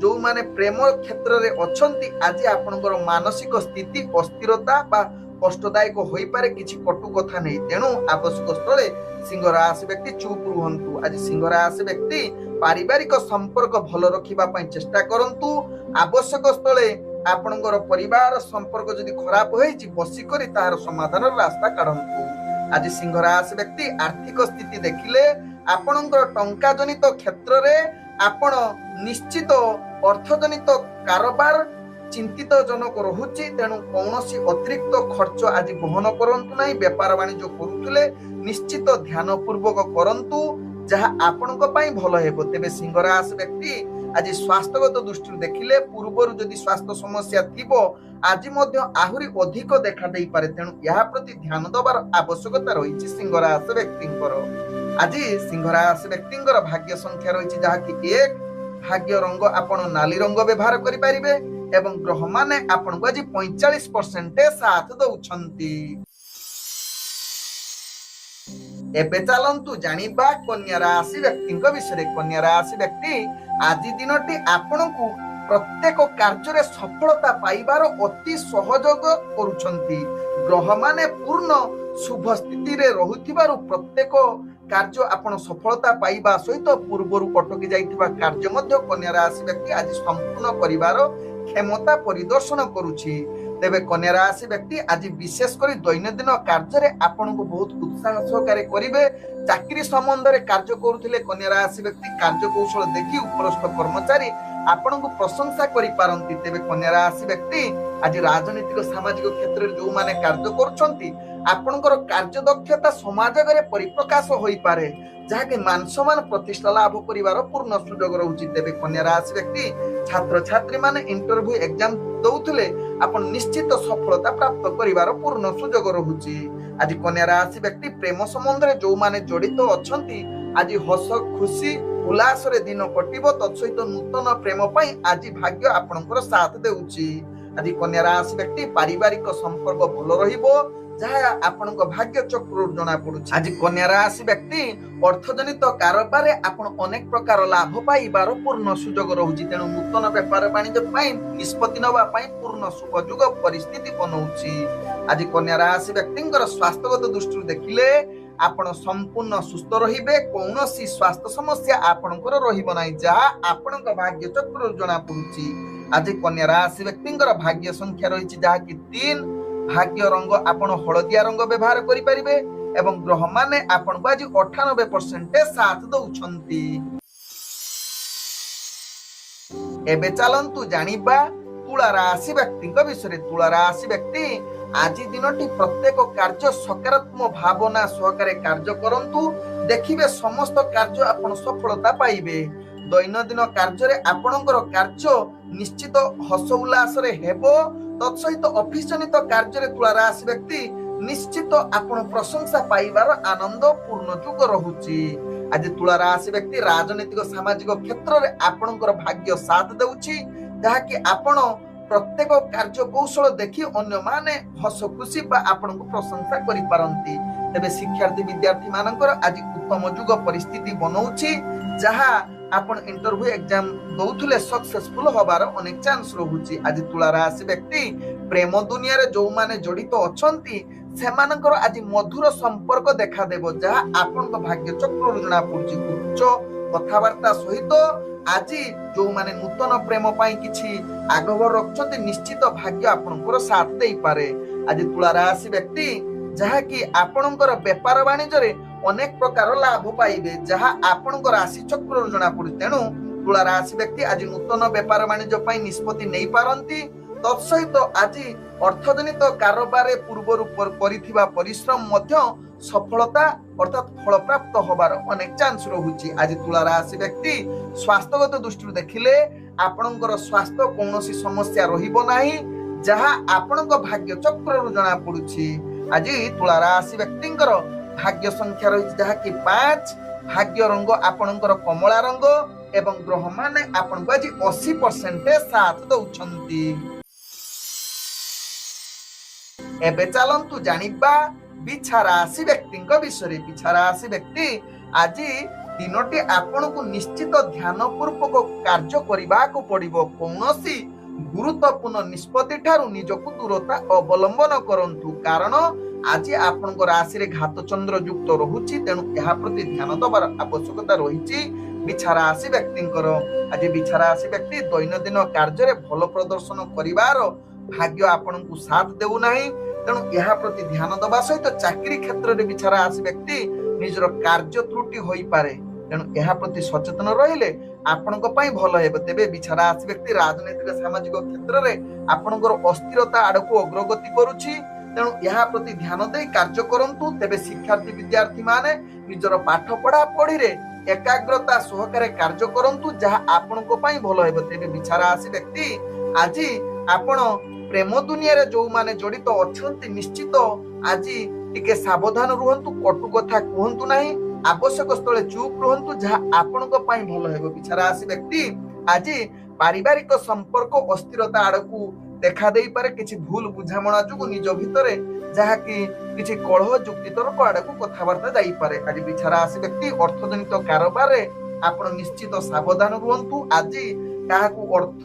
ଯୋଉମାନେ ପ୍ରେମ କ୍ଷେତ୍ରରେ ଅଛନ୍ତି, ଆଜି ଆପଣଙ୍କର ମାନସିକ ସ୍ଥିତି ଅସ୍ଥିରତା ବା କଷ୍ଟଦାୟକ ହୋଇପାରେ କିଛି କଟୁ କଥା ନେଇ। ତେଣୁ ଆବଶ୍ୟକ ସ୍ଥଳେ ସିଂହ ରାଶି ବ୍ୟକ୍ତି ଚୁପ୍ ରୁହନ୍ତୁ। ଆଜି ସିଂହ ରାଶି ବ୍ୟକ୍ତି ପାରିବାରିକ ସମ୍ପର୍କ ଭଲ ରଖିବା ପାଇଁ ଚେଷ୍ଟା କରନ୍ତୁ। ଆବଶ୍ୟକ ସ୍ଥଳେ ଆପଣଙ୍କର ପରିବାର ସମ୍ପର୍କ ଯଦି ଖରାପ ହୋଇଛି, ବସିକରି ତାହାର ସମାଧାନର ରାସ୍ତା କାଢନ୍ତୁ। ଆଜି ସିଂହ ରାଶି ବ୍ୟକ୍ତି ଆର୍ଥିକ ସ୍ଥିତି ଦେଖିଲେ ଆପଣଙ୍କର ଟଙ୍କା ଜନିତ କ୍ଷେତ୍ରରେ ଆପଣ ନିଶ୍ଚିତ ଅର୍ଥଜନିତ କାରବାର ଚିନ୍ତିତ ଜନକ ରହୁଛି। ତେଣୁ କୌଣସି ଅତିରିକ୍ତ ଖର୍ଚ୍ଚ ଆଜି ବହନ କରନ୍ତୁ ନାହିଁ। ବେପାର ବାଣିଜ୍ୟ କରୁଥିଲେ ନିଶ୍ଚିତ ଧ୍ୟାନ ପୂର୍ବକ କରନ୍ତୁ, ଯାହା ଆପଣଙ୍କ ପାଇଁ ଭଲ ହେବ। ତେବେ ସିଂହ ରାଶି ବ୍ୟକ୍ତି ଆଜି ସ୍ୱାସ୍ଥ୍ୟଗତ ଦୃଷ୍ଟିରୁ ଦେଖିଲେ ପୂର୍ବରୁ ଯଦି ସ୍ୱାସ୍ଥ୍ୟ ସମସ୍ୟା ଥିବ, ଆଜି ମଧ୍ୟ ଆହୁରି ଅଧିକ ଦେଖା ଦେଇପାରେ। ତେଣୁ ଏହା ପ୍ରତି ଧ୍ୟାନ ଦେବାର ଆବଶ୍ୟକତା ରହିଛି ସିଂହ ରାଶି ବ୍ୟକ୍ତିଙ୍କର। ଆଜି ସିଂହ ରାଶି ବ୍ୟକ୍ତିଙ୍କର ଭାଗ୍ୟ ସଂଖ୍ୟା ରହିଛି ଯାହାକି 1, ଭାଗ୍ୟ ରଙ୍ଗ ଆପଣ ନାଲି ରଙ୍ଗ ବ୍ୟବହାର କରିପାରିବେ ଏବଂ ଗ୍ରହମାନେ ଆପଣଙ୍କୁ ଆଜି 45% ସାଥ ଦଉଛନ୍ତି। ଏବେ ଚାଲନ୍ତୁ ଜାଣିବା କନ୍ୟା ରାଶି ବ୍ୟକ୍ତିଙ୍କ ବିଷୟରେ। କନ୍ୟା ରାଶି ବ୍ୟକ୍ତି ଆଜି ଦିନଟି ଆପଣଙ୍କୁ ପ୍ରତ୍ୟେକ କାର୍ଯ୍ୟରେ ସଫଳତା ପାଇବାର ଅତି ସହଯୋଗ କରୁଛନ୍ତି। ଗ୍ରହମାନେ ପୂର୍ଣ୍ଣ ଶୁଭ ସ୍ଥିତିରେ ରହୁଥିବାରୁ ପ୍ରତ୍ୟେକ କାର୍ଯ୍ୟ ଆପଣ ସଫଳତା ପାଇବା ସହିତ ପୂର୍ବରୁ ଅଟକି ଯାଇଥିବା କାର୍ଯ୍ୟ ମଧ୍ୟ କନ୍ୟା ରାଶି ବ୍ୟକ୍ତି ଆଜି ସମ୍ପୂର୍ଣ୍ଣ କରିବାର କ୍ଷମତା ପରିଦର୍ଶନ କରୁଛି। ତେବେ କନ୍ୟା ରାଶି ବ୍ୟକ୍ତି ଆଜି ବିଶେଷ କରି ଦୈନନ୍ଦିନ କାର୍ଯ୍ୟରେ ଆପଣଙ୍କୁ ବହୁତ ଉତ୍ସାହ ସହକାରେ କରିବେ। ଚାକିରି ସମ୍ବନ୍ଧରେ କାର୍ଯ୍ୟ କରୁଥିଲେ କନ୍ୟା ରାଶି ବ୍ୟକ୍ତି କାର୍ଯ୍ୟ କୌଶଳ ଦେଖି ଉପରସ୍ଥ କର୍ମଚାରୀ ଆପଣଙ୍କୁ ପ୍ରଶଂସା କରିପାରନ୍ତି। ତେବେ କନ୍ୟା ରାଶି ବ୍ୟକ୍ତି ଆଜି ରାଜନୈତିକ ସାମାଜିକ କ୍ଷେତ୍ରରେ ଯୋଉମାନେ କାର୍ଯ୍ୟ କରୁଛନ୍ତି ଆପଣଙ୍କର କାର୍ଯ୍ୟଦକ୍ଷତା ସମାଜ ଆଗରେ ପରିପ୍ରକାଶ ହୋଇପାରେ, ଯାହାକି ମାନ ସମ୍ମାନ ପ୍ରତିଷ୍ଠା ଲାଭ କରିବାର ପୂର୍ଣ୍ଣ ସୁଯୋଗ ରହୁଛି। ତେବେ କନ୍ୟା ରାଶି ବ୍ୟକ୍ତି ଛାତ୍ରଛାତ୍ରୀ ମାନେ ଇଣ୍ଟରଭ୍ୟୁ ଏକ୍ଜାମ ଦଉଥିଲେ ଆପଣ ନିଶ୍ଚିତ ସଫଳତା ପ୍ରାପ୍ତ କରିବାର ପୂର୍ଣ୍ଣ ସୁଯୋଗ ରହୁଛି। ଆଜି କନ୍ୟା ରାଶି ବ୍ୟକ୍ତି ପ୍ରେମ ସମ୍ବନ୍ଧରେ ଯୋଉମାନେ ଜଡିତ ଅଛନ୍ତି ଆଜି ହସ ଖୁସି ଉଲ୍ଲାସରେ ଦିନ କଟିବ। ତତ୍ସହିତ ନୂତନ ପ୍ରେମ ପାଇଁ ଆଜି ଭାଗ୍ୟ ଆପଣଙ୍କର ସାଥ ଦେଉଛି। ଆଜି କନ୍ୟା ରାଶି ବ୍ୟକ୍ତି ପାରିବାରିକ ସମ୍ପର୍କ ଭଲ ରହିବ, ଯାହା ଆପଣଙ୍କ ଭାଗ୍ୟ ଚକ୍ରରୁ ଜଣା ପଡୁଛି। ଆଜି କନ୍ୟା ରାଶି ବ୍ୟକ୍ତି ଅର୍ଥଜନିତ କାରବାରରେ ଆପଣ ଅନେକ ପ୍ରକାର ଲାଭ ପାଇବାର ପୂର୍ଣ୍ଣ ସୁଯୋଗ ରହୁଛି। ତେଣୁ ନୂତନ ବେପାର ବାଣିଜ୍ୟ ପାଇଁ ନିଷ୍ପତ୍ତି ନେବା ପାଇଁ ପୂର୍ଣ୍ଣ ସୁପଯୋଗ ପରିସ୍ଥିତି ବନଉଛି। ଆଜି କନ୍ୟା ରାଶି ବ୍ୟକ୍ତିଙ୍କର ସ୍ୱାସ୍ଥ୍ୟଗତ ଦୃଷ୍ଟିରୁ ଦେଖିଲେ ଆପଣ ସମ୍ପୂର୍ଣ୍ଣ ସୁସ୍ଥ ରହିବେ। କୌଣସି ସ୍ୱାସ୍ଥ୍ୟ ସମସ୍ୟା ଆପଣଙ୍କର ରହିବ ନାହିଁ, ଯାହା ଆପଣଙ୍କ ଭାଗ୍ୟ ଚକ୍ରରୁ ଜଣା ପଡୁଛି। ଆଜି କନ୍ୟା ରାଶି ବ୍ୟକ୍ତିଙ୍କର ଭାଗ୍ୟ ସଂଖ୍ୟା ରହିଛି ଯାହାକି 3। ଭାଗ୍ୟ ରଙ୍ଗ ଆପଣ ହଳଦିଆ ରଙ୍ଗ ବ୍ୟବହାର କରିପାରିବେ ଏବଂ ଗ୍ରହ ମାନେ ଆପଣଙ୍କୁ ଆଜି 98% ସାଥ ଦଉଛନ୍ତି। ଏବେ ଚାଲନ୍ତୁ ଜାଣିବା ତୁଳା ରାଶି ବ୍ୟକ୍ତିଙ୍କ ବିଷୟରେ। ତୁଳା ରାଶି ବ୍ୟକ୍ତି ଆଜି ଦିନଟି ପ୍ରତ୍ୟେକ କାର୍ଯ୍ୟ ସକାରାତ୍ମକ ଭାବନା ସହକାରେ କାର୍ଯ୍ୟ କରନ୍ତୁ, ଦେଖିବେ ସମସ୍ତ କାର୍ଯ୍ୟ ଆପଣ ସଫଳତା ପାଇବେ। ଦୈନନ୍ଦିନ କାର୍ଯ୍ୟରେ ଆପଣଙ୍କର କାର୍ଯ୍ୟ ନିଶ୍ଚିତ ହସ ଉଲ୍ଲାସରେ ହେବ। ତତ୍ସହିତ ଅଫିସ ଜନିତ କାର୍ଯ୍ୟରେ ତୁଳା ରାଶି ବ୍ୟକ୍ତି ନିଶ୍ଚିତ ଆପଣ ପ୍ରଶଂସା ପାଇବାର ଆନନ୍ଦ ପୂର୍ଣ୍ଣ ଯୁଗ ରହୁଛି। ଆଜି ତୁଳା ରାଶି ବ୍ୟକ୍ତି ରାଜନୈତିକ ସାମାଜିକ କ୍ଷେତ୍ରରେ ଆପଣଙ୍କର ଭାଗ୍ୟ ସାଥ ଦେଉଛି, ଯାହାକି ଆପଣ ପ୍ରତ୍ୟେକ କାର୍ଯ୍ୟ କୌଶଳ ଦେଖି ଅନ୍ୟମାନେ ହସ ଖୁସି ବା ଆପଣଙ୍କୁ ପ୍ରଶଂସା କରିପାରନ୍ତି। ତେବେ ଶିକ୍ଷାର୍ଥୀ ବିଦ୍ୟାର୍ଥୀ ମାନଙ୍କର ଆଜି ଉତ୍ତମ ଯୁଗ ପରିସ୍ଥିତି ବନଉଛି, ଯାହା ଆପଣ ଇଣ୍ଟରଭ୍ୟୁ ଏକ୍ଜାମ ଦଉଥିଲେ ସକ୍ସେସଫୁଲ ହବାର ଅନେକ ଚାନ୍ସ ରହୁଛି। ଆଜି ତୁଳା ରାଶି ବ୍ୟକ୍ତି ପ୍ରେମ ଦୁନିଆରେ ଯୋଉମାନେ ଜଡିତ ଅଛନ୍ତି ସେମାନଙ୍କର ଆଜି ମଧୁର ସମ୍ପର୍କ ଦେଖାଦେବ, ଯାହା ଆପଣଙ୍କ ଭାଗ୍ୟ ଚକ୍ରରୁ ଜଣା ପଡୁଛି। ଉଚ୍ଚ କଥାବାର୍ତ୍ତା ସହିତ ଆଜି ଯୋଉମାନେ ନୂତନ ପ୍ରେମ ପାଇଁ କିଛି ଆଗ୍ରହ ରଖୁଛନ୍ତି ନିଶ୍ଚିତ ଭାଗ୍ୟ ଆପଣଙ୍କର ସାଥ ଦେଇପାରେ। ଆଜି ତୁଳା ରାଶି ବ୍ୟକ୍ତି ଯାହାକି ଆପଣଙ୍କର ବେପାର ବାଣିଜ୍ୟରେ ଅନେକ ପ୍ରକାର ଲାଭ ପାଇବେ, ଯାହା ଆପଣଙ୍କ ରାଶି ଚକ୍ରରୁ ଜଣା ପଡୁଛି। ତେଣୁ ତୁଳା ରାଶି ବ୍ୟକ୍ତି ଆଜି ନୂତନ ବେପାର ବାଣିଜ୍ୟ ପାଇଁ ନିଷ୍ପତ୍ତି ନେଇପାରନ୍ତି। ତତ୍ସହିତ ଆଜି ଅର୍ଥଜନିତ କାରବାରରେ ପୂର୍ବରୁ କରିଥିବା ପରିଶ୍ରମ ମଧ୍ୟ ସଫଳତା ଅର୍ଥାତ୍ ଫଳପ୍ରାପ୍ତ ହବାର ଅନେକ ଚାନ୍ସ ରହୁଛି। ଆଜି ତୁଳା ରାଶି ବ୍ୟକ୍ତି ସ୍ୱାସ୍ଥ୍ୟଗତ ଦୃଷ୍ଟିରୁ ଦେଖିଲେ ଆପଣଙ୍କର ସ୍ୱାସ୍ଥ୍ୟ କୌଣସି ସମସ୍ୟା ରହିବ ନାହିଁ, ଯାହା ଆପଣଙ୍କ ଭାଗ୍ୟ ଚକ୍ରରୁ ଜଣା ପଡୁଛି। ଆଜି ତୁଳା ରାଶି ବ୍ୟକ୍ତିଙ୍କର ଭାଗ୍ୟ ସଂଖ୍ୟା ରହିଛି ଯାହାକି 5। ଭାଗ୍ୟ ରଙ୍ଗ ଆପଣଙ୍କର କମଳା ରଙ୍ଗ ଏବଂ ଗ୍ରହ ମାନେ ଆପଣଙ୍କୁ ଆଜି 80% ସାଥ ଦଉଛନ୍ତି। ଏବେ ଚାଲନ୍ତୁ ଜାଣିବା ବିଛା ରାଶି ବ୍ୟକ୍ତିଙ୍କ ବିଷୟରେ। ବିଛା ରାଶି ବ୍ୟକ୍ତି ଆଜି ଦିନଟି ଆପଣଙ୍କୁ ନିଶ୍ଚିତ ଧ୍ୟାନ ପୂର୍ବକ କାର୍ଯ୍ୟ କରିବାକୁ ପଡିବ। କୌଣସି ଗୁରୁତ୍ୱପୂର୍ଣ୍ଣ ନିଷ୍ପତ୍ତି ଠାରୁ ନିଜକୁ ଦୂରତା ଅବଲମ୍ବନ କରନ୍ତୁ, କାରଣ ଆଜି ଆପଣଙ୍କ ରାଶିରେ ଘାତ ଚନ୍ଦ୍ର ଯୁକ୍ତ ରହୁଛି। ତେଣୁ ଏହା ପ୍ରତି ଧ୍ୟାନ ଦେବାର ଆବଶ୍ୟକତା ରହିଛି ବିଛା ରାଶି ବ୍ୟକ୍ତିଙ୍କର। ଆଜି ବିଛା ରାଶି ବ୍ୟକ୍ତି ଦୈନନ୍ଦିନ କାର୍ଯ୍ୟରେ ଭଲ ପ୍ରଦର୍ଶନ କରିବାର ଭାଗ୍ୟ ଆପଣଙ୍କୁ ସାଥ ଦେଉନାହିଁ। ତେଣୁ ଏହା ପ୍ରତି ଧ୍ୟାନ ଦେବା ସହିତ ଚାକିରି କ୍ଷେତ୍ରରେ ବିଛା ରାଶି ବ୍ୟକ୍ତି ନିଜର କାର୍ଯ୍ୟ ତ୍ରୁଟି ହୋଇପାରେ, ତେଣୁ ଏହା ପ୍ରତି ସଚେତନ ରହିଲେ ଆପଣଙ୍କ ପାଇଁ ଭଲ ହେବ। ତେବେ ବିଛା ରାଶି ବ୍ୟକ୍ତି ରାଜନୈତିକ ସାମାଜିକ କ୍ଷେତ୍ରରେ ଆପଣଙ୍କର ଅସ୍ଥିରତା ଆଡକୁ ଅଗ୍ରଗତି କରୁଛି, ତେଣୁ ଏହା ପ୍ରତି ଧ୍ୟାନ ଦେଇ କାର୍ଯ୍ୟ କରନ୍ତୁ। ତେବେ ଶିକ୍ଷାର୍ଥୀ ବିଦ୍ୟାର୍ଥୀ ମାନେ ନିଜର ପାଠ ପଢା ପଢିରେ ଏକାଗ୍ରତା ସହକାରେ କାର୍ଯ୍ୟ କରନ୍ତୁ, ଯାହା ଆପଣଙ୍କ ପାଇଁ ଭଲ ହେବ। ତେବେ ବିଛା ରାଶି ବ୍ୟକ୍ତି ଆଜି ଆପଣ ପ୍ରେମ ଦୁନିଆରେ ଯୋଉମାନେ ଜଡିତ ଅଛନ୍ତି ନିଶ୍ଚିତ ଆଜି ଟିକେ ସାବଧାନ ରୁହନ୍ତୁ, କଟୁ କଥା କୁହନ୍ତୁ ନାହିଁ, ଆବଶ୍ୟକ ସ୍ଥଳେ ଚୁପ୍ ରୁହନ୍ତୁ, ଯାହା ଆପଣଙ୍କ ପାଇଁ ଭଲ ହେବ। ବିଛା ରାଶି ବ୍ୟକ୍ତି ଆଜି ପାରିବାରିକ ସମ୍ପର୍କ ଅସ୍ଥିରତା ଆଡକୁ ଦେଖା ଦେଇପାରେ, କିଛି ଭୁଲ ବୁଝାମଣା ଯୋଗୁଁ ନିଜ ଭିତରେ ଯାହାକି କିଛି କଳହ ଯୁକ୍ତିତର୍କ ଆଡକୁ କଥାବାର୍ତ୍ତା ଯାଇପାରେ। ଆଜି ବିଛା ରାଶି ବ୍ୟକ୍ତି ଅର୍ଥଜନିତ କାରବାରରେ ଆପଣ ନିଶ୍ଚିତ ସାବଧାନ ରୁହନ୍ତୁ। ଆଜି କାହାକୁ ଅର୍ଥ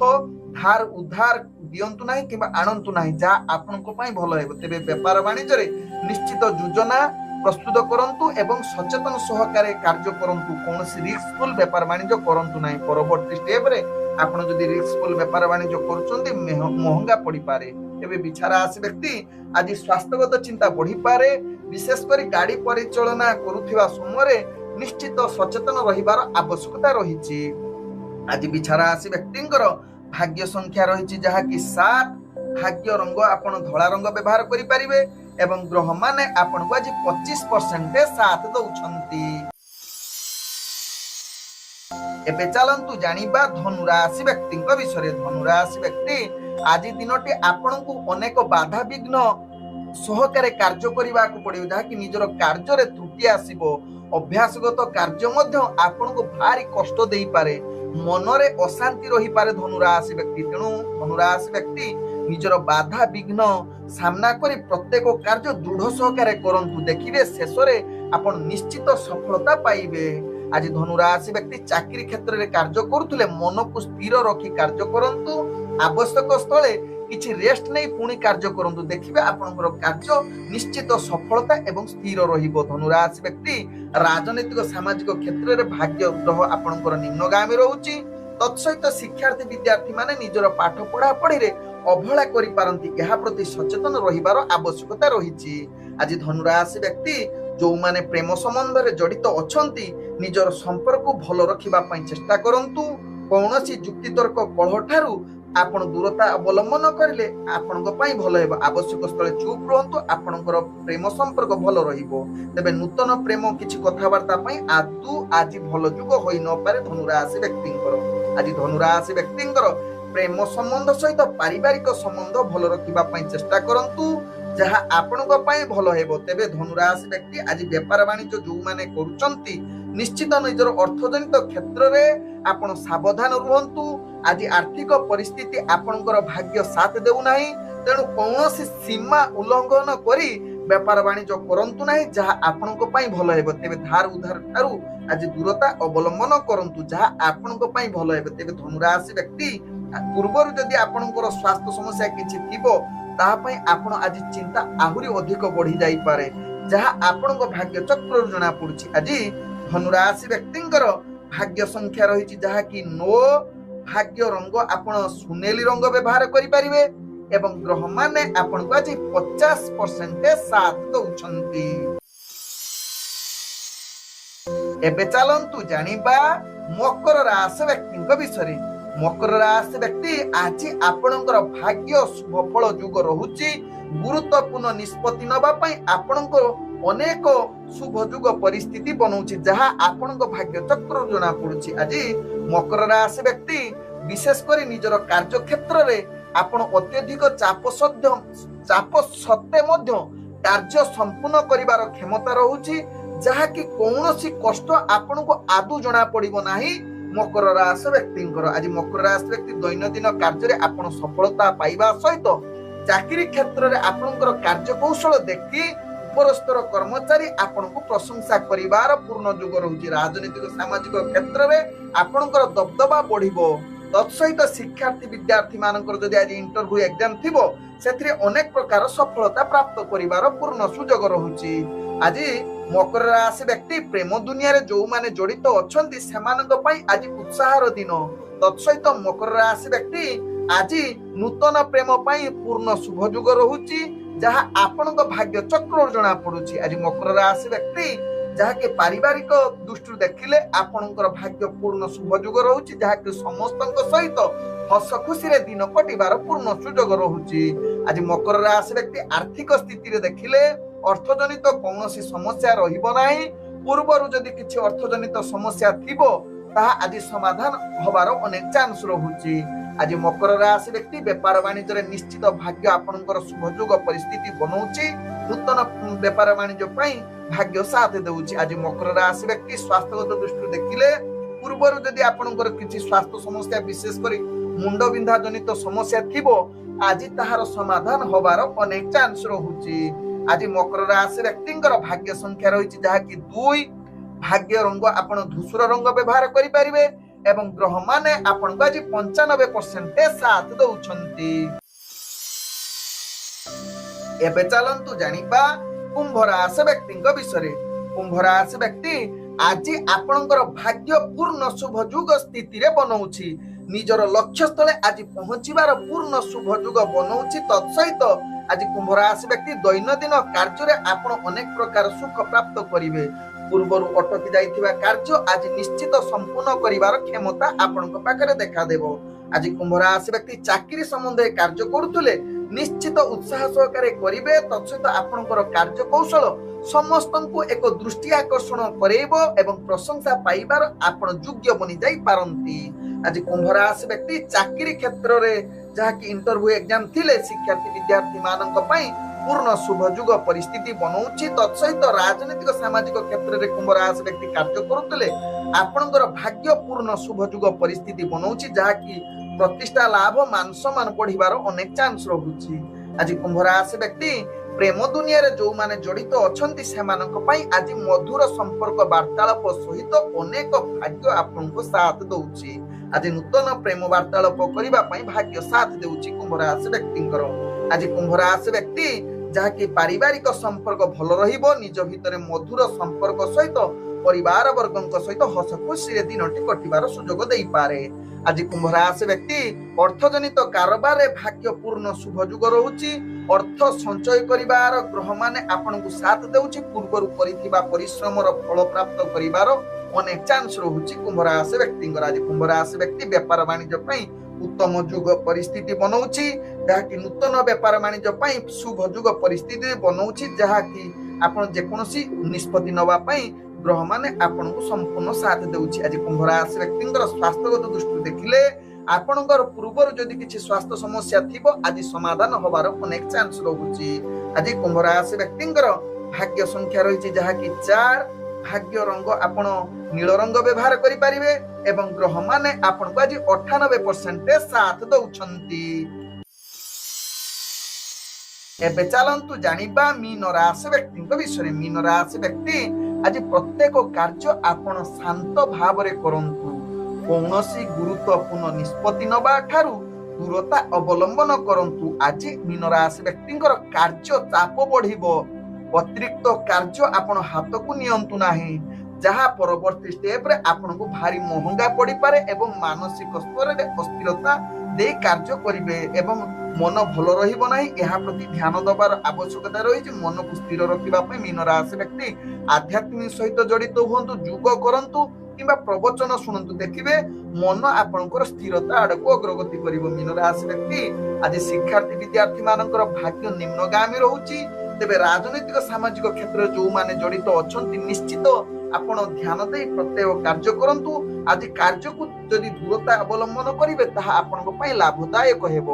ଧାର ଉଧାର ଦିଅନ୍ତୁ ନାହିଁ କିମ୍ବା ଆଣନ୍ତୁ ନାହିଁ, ଯାହା ଆପଣଙ୍କ ପାଇଁ ଭଲ ହେବ। ତେବେ ବେପାର ବାଣିଜ୍ୟରେ ନିଶ୍ଚିତ ଯୋଜନା ପ୍ରସ୍ତୁତ କରନ୍ତୁ ଏବଂ ସଚେତନ ସହକାରେ କାର୍ଯ୍ୟ କରନ୍ତୁ। କୌଣସି ରିସ୍କଫୁଲ ବେପାର ବାଣିଜ୍ୟ କରନ୍ତୁ ନାହିଁ। ପରବର୍ତ୍ତୀ ଷ୍ଟେପରେ ଆପଣ ଯଦି ରିସ୍କଫୁଲ ବେପାର ବାଣିଜ୍ୟ କରୁଛନ୍ତି ମହଙ୍ଗା ପଡିପାରେ। ତେବେ ବିଛା ରାଶି ବ୍ୟକ୍ତି ଆଜି ସ୍ୱାସ୍ଥ୍ୟଗତ ଚିନ୍ତା ବଢିପାରେ, ବିଶେଷ କରି ଗାଡି ପରିଚାଳନା କରୁଥିବା ସମୟରେ ନିଶ୍ଚିତ ସଚେତନ ରହିବାର ଆବଶ୍ୟକତା ରହିଛି। आज बिछा राशि व्यक्तिंकर भाग्य संख्या रही जहाँकि 7। भाग्य रंग आपण धला रंग व्यवहार करें एवं ग्रह माने आपण को आज 25% साथ दौरान। एबे चलंतु जानिबा धनुराशि व्यक्ति विषय। धनुराशि व्यक्ति आज दिनटी आपण को अनेक बाधा विघ्न सहकारे कार्य करने को पड़ो जहाँकि निजर कार्य त्रुटि आसो। अभ्यासगत कार्य आपण को भारी कष्ट दे पारे, मनरे अशांति रही पारे धनुराशि व्यक्ति। तेणु धनुराशि व्यक्ति निजर बाधा विघ्न सामना करी प्रत्येक कार्य दृढ़ सहकारे करंतु, देखिबे शेष में आपण निश्चित सफलता पाइबे। आज धनुराशि व्यक्ति चाकरी क्षेत्र में कार्य करुले मन को स्थिर रखी कार्य करंतु, आवश्यक स्थले किछि रेस्ट नहीं पुणी कार्य करंतु, देखिबे आपनकर कार्य निश्चित सफलता एवं स्थिर रहिबो। धनुराशि व्यक्ति राजनीतिक सामाजिक क्षेत्र में भाग्य ग्रह आपनकर निम्नगामी रहउची। तत्सहित शिक्षार्थी विद्यार्थी माने निजर पाठ पढ़ा पढ़ी रे अवहेला करि पारंती, एहा प्रति सचेतन रहिबार आवश्यकता रहिछि। आज धनुराशि व्यक्ति जो माने प्रेम संबंध रे जड़ित अछंती निजर संपर्क को भल रखिबा पई चेष्टा करंतु। कौनसी जुक्ति तर्क कलह ठारू आपण दूरता अवलंबन करिले आपनको पई भल हेबो। आवश्यक स्थले चुप रहंतु, आपनकर प्रेम संपर्क भल रहिबो। तबे नूतन प्रेम किछि कथावार्ता पई आदु आज भल जुग होई न पारे धनुराशि व्यक्तिंकर। आज धनुराशि व्यक्तिंकर प्रेम संबंध सहित पारिवारिक संबंध भल रखिबा पई चेष्टा करंतु, जहा आपनको पई भल हेबो। तबे धनुराशि व्यक्ति आज व्यापार वाणिज्य जो माने करूचंती निश्चित निजर अर्थजनित क्षेत्र में आपण सावधान रुहंतु। आज आर्थिक परिस्थिति आपणकर भाग्य साथ देउ नाही, तेणु कौनसी सीमा उल्लंघन करी व्यापार वाणिज्य करंतु नाही, जहा आपणको पई भल हेबो। तेबे धार उधार ठारू आज दूरता अवलंबन करंतु, जहा आपणको पई भल हेबो। तेबे धनुराशि व्यक्ति पूर्वरु जदि आपणकर स्वास्थ्य समस्या किछि थिबो ताहा पई आपण आज चिंता आहुरी अधिक बढ़ी जाई पारे, जहा आपणको भाग्य चक्र जणा पड़ुछि। आज धनुराशि व्यक्तिंकर भाग्य संख्या रही जहा कि 9। भाग्य रंग आपण सुनेली रंग व्यवहार करि परिबे एवं ग्रह माने आपण को आज 50% साथ दउछंती। एबे चलंतु जानिबा मकर राशि व्यक्ति विषय। मकर राशि व्यक्ति आज आपणकर भाग्य शुभ फल जुग रहुची। गुरुत्वपूर्ण निष्पत्ति नबा पई आपणकर अनेक शुभ जुग परिस्थिति बनौछि, जहा आपणक भाग्य चक्र जना पड़ुछि। आज मकर राशि व्यक्ति विशेष कर निजर कार्य क्षेत्र में आपण अत्यधिक चाप सत्ते मध्य कार्य संपूर्ण करिवार क्षमता रहुछि, जहा कि कौनसी कष्ट आपणको आदु जना पड़िबो नाही मकर राशि व्यक्तिंकर। आज मकर राशि व्यक्ति दैनंदिन कार्य रे आपण सफलता पाइबा सहित चाकरी क्षेत्र में आपणकर कार्य कौशल देखि उपरस्तर कर्मचारी आपनको प्रशंसा करिवार पूर्ण जुग रहुछि। राजनीतिक सामाजिक क्षेत्र में आपणकर दबदबा बढ़िबो। तत्सहित शिक्षार्थी विद्यार्थी मानकर जदि आज इंटरव्यू एग्जाम थिबो सेथरे अनेक प्रकार सफलता प्राप्त करिवार पूर्ण सुजोग रहुछि। आज मकर राशि व्यक्ति प्रेम दुनिया रे जो माने जड़ित अछंती सेमानक पई आज उत्साहर दिन। तत्सहित मकर राशि व्यक्ति आज नूतन प्रेम पई पूर्ण शुभ जुग रहुछि, जहा आपणक भाग्य चक्र जना पड़ुछि। आज मकर राशि व्यक्ति जहा के पारिवारिक दृष्टि देखिले आपणकर भाग्य पूर्ण शुभ जुग रहुछि, जहा के समस्तक सहित हस खुशी रे दिन कटिबार पूर्ण सुजोग रहुछि। आज मकर राशि व्यक्ति आर्थिक स्थिति रे देखिले अर्थजनित कौनसी समस्या रहिबो नाही। पूर्वरु जदि किछि अर्थजनित समस्या थिबो ताहा आज समाधान होबार अनेक चांस रहुछि। आज मकर राशि व्यक्ति व्यापार वाणिज्य रे निश्चित भाग्य आपणकर शुभयोग परिस्थिति बनौछि। नूतन व्यापार वाणिज्य पई भाग्य साथ देउछि। आज मकर राशि व्यक्ति स्वास्थ्यगत दृष्टि देखिले पूर्वरु जदि आपणकर किछि स्वास्थ्य समस्या विशेष करी मुंड बिंधा जनित समस्या थिबो आज ताहार समाधान होबार अनेक चांस रहुछि। आज मकर राशि व्यक्तिंकर भाग्य संख्या रहिछि जहा कि 2। भाग्य रंग आपण धूसर रंग व्यवहार करि परिबे एवं ग्रह माने आपण को आज 95% साथ दउछंती। एबे चलंतु जानिबा कुंभ राशि व्यक्तिंक विषय। कुंभ राशि व्यक्ति आज आपणकर भाग्य पूर्ण शुभ जुग स्थिति रे बनौछि। निजर लक्ष्य स्थले आज पहुंचीबार पूर्ण शुभ जुग बनौछि। तत्सहित आज कुंभ राशि व्यक्ति दैनंदिन कार्य रे आपण अनेक प्रकार सुख प्राप्त करिवे। ପୂର୍ବରୁ ଅଟକି ଯାଇଥିବା କାର୍ଯ୍ୟ ଆଜି ନିଶ୍ଚିତ ସମ୍ପୂର୍ଣ୍ଣ କରିବାର କ୍ଷମତା ଆପଣଙ୍କ ପାଖରେ ଦେଖାଦେବ। ଆଜି କୁମ୍ଭ ରାଶି ବ୍ୟକ୍ତି ଚାକିରି ସମ୍ବନ୍ଧରେ କାର୍ଯ୍ୟ କରୁଥିଲେ ନିଶ୍ଚିତ ଉତ୍ସାହ ସହକାରେ କରିବେ। ତତ୍ସହିତ ଆପଣଙ୍କର କାର୍ଯ୍ୟ କୌଶଳ ସମସ୍ତଙ୍କୁ ଏକ ଦୃଷ୍ଟି ଆକର୍ଷଣ କରାଇବ ଏବଂ ପ୍ରଶଂସା ପାଇବାର ଆପଣ ଯୋଗ୍ୟ ବନି ଯାଇ ପାରନ୍ତି। ଆଜି କୁମ୍ଭ ରାଶି ବ୍ୟକ୍ତି ଚାକିରି କ୍ଷେତ୍ରରେ ଯାହାକି ଇଣ୍ଟରଭ୍ୟୁ ଏକ୍ଜାମ ଥିଲେ ଶିକ୍ଷାର୍ଥୀ ବିଦ୍ୟାର୍ଥୀ ମାନଙ୍କ ପାଇଁ ପୂର୍ଣ୍ଣ ଶୁଭ ଯୁଗ ପରିସ୍ଥିତି ବନଉଛି। ତତ୍ସହିତ ରାଜନୈତିକ ସାମାଜିକ କ୍ଷେତ୍ରରେ କୁମ୍ଭ ରାଶି ବ୍ୟକ୍ତି କାର୍ଯ୍ୟ କରୁଥିଲେ ଆପଣଙ୍କର ଭାଗ୍ୟ ପୂର୍ଣ୍ଣ ଶୁଭ ଯୁଗ ପରିସ୍ଥିତି ବନଉଛି, ଯାହାକି ପ୍ରତିଷ୍ଠା ଲାଭ ମାନ ସମ୍ମାନ ବଢିବାର ଅନେକ ଚାନ୍ସ ରହୁଛି। ଆଜି କୁମ୍ଭ ରାଶି ବ୍ୟକ୍ତି ପ୍ରେମ ଦୁନିଆରେ ଯୋଉମାନେ ଜଡିତ ଅଛନ୍ତି ସେମାନଙ୍କ ପାଇଁ ଆଜି ମଧୁର ସମ୍ପର୍କ ବାର୍ତ୍ତାଳାପ ସହିତ ଅନେକ ଭାଗ୍ୟ ଆପଣଙ୍କୁ ସାଥ ଦଉଛି। ଆଜି ନୂତନ ପ୍ରେମ ବାର୍ତ୍ତାଳାପ କରିବା ପାଇଁ ଭାଗ୍ୟ ସାଥ ଦେଉଛି କୁମ୍ଭ ରାଶି ବ୍ୟକ୍ତିଙ୍କର। ଆଜି କୁମ୍ଭ ରାଶି ବ୍ୟକ୍ତି ଯାହାକି ପାରିବାରିକ ସମ୍ପର୍କ ଭଲ ରହିବ, ନିଜ ଭିତରେ ମଧୁର ସମ୍ପର୍କ ସହିତ ପରିବାର ବର୍ଗଙ୍କ ସହିତ ହସ ଖୁସିରେ ଦିନଟି କଟିବାର ସୁଯୋଗ ଦେଇପାରେ। ଆଜି କୁମ୍ଭ ରାଶି ବ୍ୟକ୍ତି ଅର୍ଥଜନିତ କାରବାରରେ ଭାଗ୍ୟ ପୂର୍ଣ୍ଣ ଶୁଭ ଯୁଗ ରହୁଛି। ଅର୍ଥ ସଞ୍ଚୟ କରିବାର ଗ୍ରହ ମାନେ ଆପଣଙ୍କୁ ସାଥ ଦେଉଛି। ପୂର୍ବରୁ କରିଥିବା ପରିଶ୍ରମର ଫଳ ପ୍ରାପ୍ତ କରିବାର ଅନେକ ଚାନ୍ସ ରହୁଛି କୁମ୍ଭ ରାଶି ବ୍ୟକ୍ତିଙ୍କର। ଆଜି କୁମ୍ଭ ରାଶି ବ୍ୟକ୍ତି ବେପାର ବାଣିଜ୍ୟ ପାଇଁ ଉତ୍ତମ ଯୁଗ ପରିସ୍ଥିତି ବନଉଛି, ଯାହାକି ନୂତନ ବେପାର ବାଣିଜ୍ୟ ପାଇଁ ଶୁଭ ଯୁଗ ପରିସ୍ଥିତି ବନଉଛି, ଯାହାକି ଆପଣ ଯେକୌଣସି ନିଷ୍ପତ୍ତି ନେବା ପାଇଁ ଗ୍ରହ ମାନେ ଆପଣଙ୍କୁ ସମ୍ପୂର୍ଣ୍ଣ ସାଥ ଦେଉଛି। ଆଜି କୁମ୍ଭ ରାଶି ବ୍ୟକ୍ତିଙ୍କର ସ୍ୱାସ୍ଥ୍ୟଗତ ଦୃଷ୍ଟିରୁ ଦେଖିଲେ ଆପଣଙ୍କର ପୂର୍ବରୁ ଯଦି କିଛି ସ୍ୱାସ୍ଥ୍ୟ ସମସ୍ୟା ଥିବ ଆଜି ସମାଧାନ ହବାର ଅନେକ ଚାନ୍ସ ରହୁଛି। ଆଜି କୁମ୍ଭ ରାଶି ବ୍ୟକ୍ତିଙ୍କର ଭାଗ୍ୟ ସଂଖ୍ୟା ରହିଛି ଯାହାକି 4। ଭାଗ୍ୟ ରଙ୍ଗ ଆପଣ ନୀଳ ରଙ୍ଗ ବ୍ୟବହାର କରିପାରିବେ ଏବଂ ଗ୍ରହ ମାନେ ଆପଣଙ୍କୁ ଆଜି 98% ସାଥ ଦଉଛନ୍ତି। ଏବେ ଚାଲନ୍ତୁ ଜାଣିବା ମୀନ ରାଶି ବ୍ୟକ୍ତିଙ୍କ ବିଷୟରେ। ମୀନ ରାଶି ବ୍ୟକ୍ତି ଆଜି ପ୍ରତ୍ୟେକ କାର୍ଯ୍ୟ ଆପଣ ଶାନ୍ତ ଭାବରେ କରନ୍ତୁ। କୌଣସି ଗୁରୁତ୍ୱପୂର୍ଣ୍ଣ ନିଷ୍ପତ୍ତି ନେବା ଠାରୁ ଦୂରତା ଅବଲମ୍ବନ କରନ୍ତୁ। ଆଜି ମୀନ ରାଶି ବ୍ୟକ୍ତିଙ୍କର କାର୍ଯ୍ୟ ଚାପ ବଢିବ। ଅତିରିକ୍ତ କାର୍ଯ୍ୟ ଆପଣ ହାତକୁ ନିଅନ୍ତୁ ନାହିଁ, ଯାହା ପରବର୍ତ୍ତୀ ଷ୍ଟେପରେ ଆପଣଙ୍କୁ ଭାରି ମହଙ୍ଗା ପଡିପାରେ ଏବଂ ମାନସିକ ସ୍ତରରେ ଅସ୍ଥିରତା ଦେଇ କାର୍ଯ୍ୟ କରିବେ ଏବଂ ମନ ଭଲ ରହିବ ନାହିଁ। ଏହା ପ୍ରତି ଧ୍ୟାନ ଦେବାର ଆବଶ୍ୟକତା ରହିଛି। ମନକୁ ସ୍ଥିର ରଖିବା ପାଇଁ ମୀନ ରାଶି ବ୍ୟକ୍ତି ଆଧ୍ୟାତ୍ମିକ ସହିତ ଜଡିତ ହୁଅନ୍ତୁ, ଯୋଗ କରନ୍ତୁ କିମ୍ବା ପ୍ରବଚନ ଶୁଣନ୍ତୁ। ଦେଖିବେ ମନ ଆପଣଙ୍କର ସ୍ଥିରତା ଆଡକୁ ଅଗ୍ରଗତି କରିବ। ମୀନ ରାଶି ବ୍ୟକ୍ତି ଆଜି ଶିକ୍ଷାର୍ଥୀ ବିଦ୍ୟାର୍ଥୀ ମାନଙ୍କର ଭାଗ୍ୟ ନିମ୍ନଗାମୀ ରହୁଛି। ତେବେ ରାଜନୈତିକ ସାମାଜିକ କ୍ଷେତ୍ରରେ ଯୋଉମାନେ ଜଡିତ ଅଛନ୍ତି ନିଶ୍ଚିତ ଆପଣ ଧ୍ୟାନ ଦେଇ ପ୍ରତ୍ୟେକ କାର୍ଯ୍ୟ କରନ୍ତୁ। ଆଜି କାର୍ଯ୍ୟକୁ ଯଦି ଦୂରତା ଅବଲମ୍ବନ କରିବେ ତାହା ଆପଣଙ୍କ ପାଇଁ ଲାଭଦାୟକ ହେବ।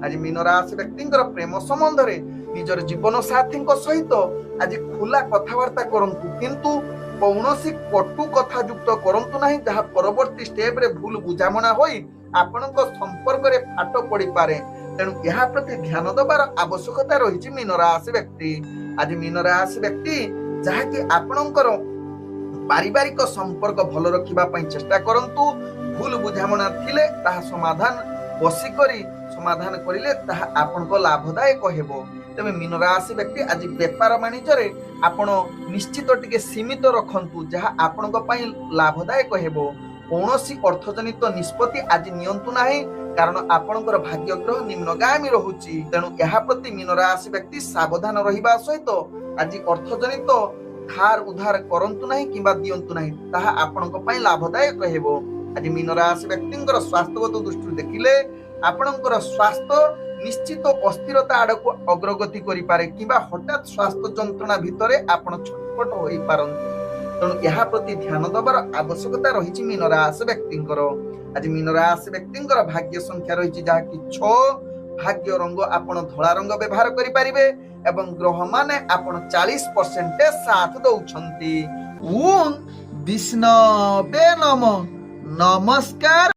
ଆଜି ମୀନ ରାଶି ବ୍ୟକ୍ତିଙ୍କର ପ୍ରେମ ସମ୍ବନ୍ଧରେ ନିଜର ଜୀବନ ସାଥୀଙ୍କ ସହିତ ଆଜି ଖୋଲା କଥାବାର୍ତ୍ତା କରନ୍ତୁ, କିନ୍ତୁ କୌଣସି କଟୁ କଥା ଯୁକ୍ତ କରନ୍ତୁ ନାହିଁ, ଯାହା ପରବର୍ତ୍ତୀ ଷ୍ଟେପରେ ଭୁଲ ବୁଝାମଣା ହୋଇ ଆପଣଙ୍କ ସମ୍ପର୍କରେ ଫାଟ ପଡିପାରେ। ତେଣୁ ଏହା ପ୍ରତି ଧ୍ୟାନ ଦେବାର ଆବଶ୍ୟକତା ରହିଛି ମୀନ ରାଶି ବ୍ୟକ୍ତି। ଆଜି ମୀନ ରାଶି ବ୍ୟକ୍ତି ଯାହାକି ଆପଣଙ୍କର ପାରିବାରିକ ସମ୍ପର୍କ ଭଲ ରଖିବା ପାଇଁ ଚେଷ୍ଟା କରନ୍ତୁ। ଭୁଲ ବୁଝାମଣା ଥିଲେ ତାହା ବସିକରି ସମାଧାନ କରିଲେ ତାହା ଆପଣଙ୍କ ଲାଭଦାୟକ ହେବ। ତେବେ ମୀନ ରାଶି ବ୍ୟକ୍ତି ଆଜି ବେପାର ବାଣିଜ୍ୟରେ ଆପଣ ନିଶ୍ଚିତ ଟିକେ ସୀମିତ ରଖନ୍ତୁ, ଯାହା ଆପଣଙ୍କ ପାଇଁ ଲାଭଦାୟକ ହେବ। କୌଣସି ଅର୍ଥଜନିତ ନିଷ୍ପତ୍ତି ଆଜି ନିଅନ୍ତୁ ନାହିଁ, କାରଣ ଆପଣଙ୍କର ଭାଗ୍ୟ ଗ୍ରହ ନିମ୍ନଗାମୀ ରହୁଛି। ତେଣୁ ଏହା ପ୍ରତି ମୀନ ରାଶି ବ୍ୟକ୍ତି ସାବଧାନ ରହିବା ସହିତ ଆଜି ଅର୍ଥଜନିତ ଧାର ଉଧାର କରନ୍ତୁ ନାହିଁ କିମ୍ବା ଦିଅନ୍ତୁ ନାହିଁ, ତାହା ଆପଣଙ୍କ ପାଇଁ ଲାଭଦାୟକ ହେବ। ଆଜି ମୀନ ରାଶି ବ୍ୟକ୍ତିଙ୍କର ସ୍ୱାସ୍ଥ୍ୟଗତ ଦୃଷ୍ଟିରୁ ଦେଖିଲେ ଆପଣଙ୍କର ସ୍ୱାସ୍ଥ୍ୟ ନିଶ୍ଚିତ ଅସ୍ଥିରତା ଆଡକୁ ଅଗ୍ରଗତି କରିପାରେ କିମ୍ବା ହଠାତ୍ ସ୍ୱାସ୍ଥ୍ୟ ଯନ୍ତ୍ରଣା ଭିତରେ ଆପଣ ଛଟପଟ ହୋଇପାରନ୍ତି। ତେଣୁ ଏହା ପ୍ରତି ଧ୍ୟାନ ଦେବାର ଆବଶ୍ୟକତା ରହିଛି ମୀନ ରାଶି ବ୍ୟକ୍ତିଙ୍କର। ଆଜି ମୀନ ରାଶି ବ୍ୟକ୍ତିଙ୍କର ଭାଗ୍ୟ ସଂଖ୍ୟା ରହିଛି ଯାହାକି 6। ଭାଗ୍ୟ ରଙ୍ଗ ଆପଣ ଧଳା ରଙ୍ଗ ବ୍ୟବହାର କରିପାରିବେ ଏବଂ ଗ୍ରହ ମାନେ ଆପଣ 40% ସାଥ ଦଉଛନ୍ତି। ଓଁ ବିଷ୍ଣବେ ନମଃ। ନମସ୍କାର।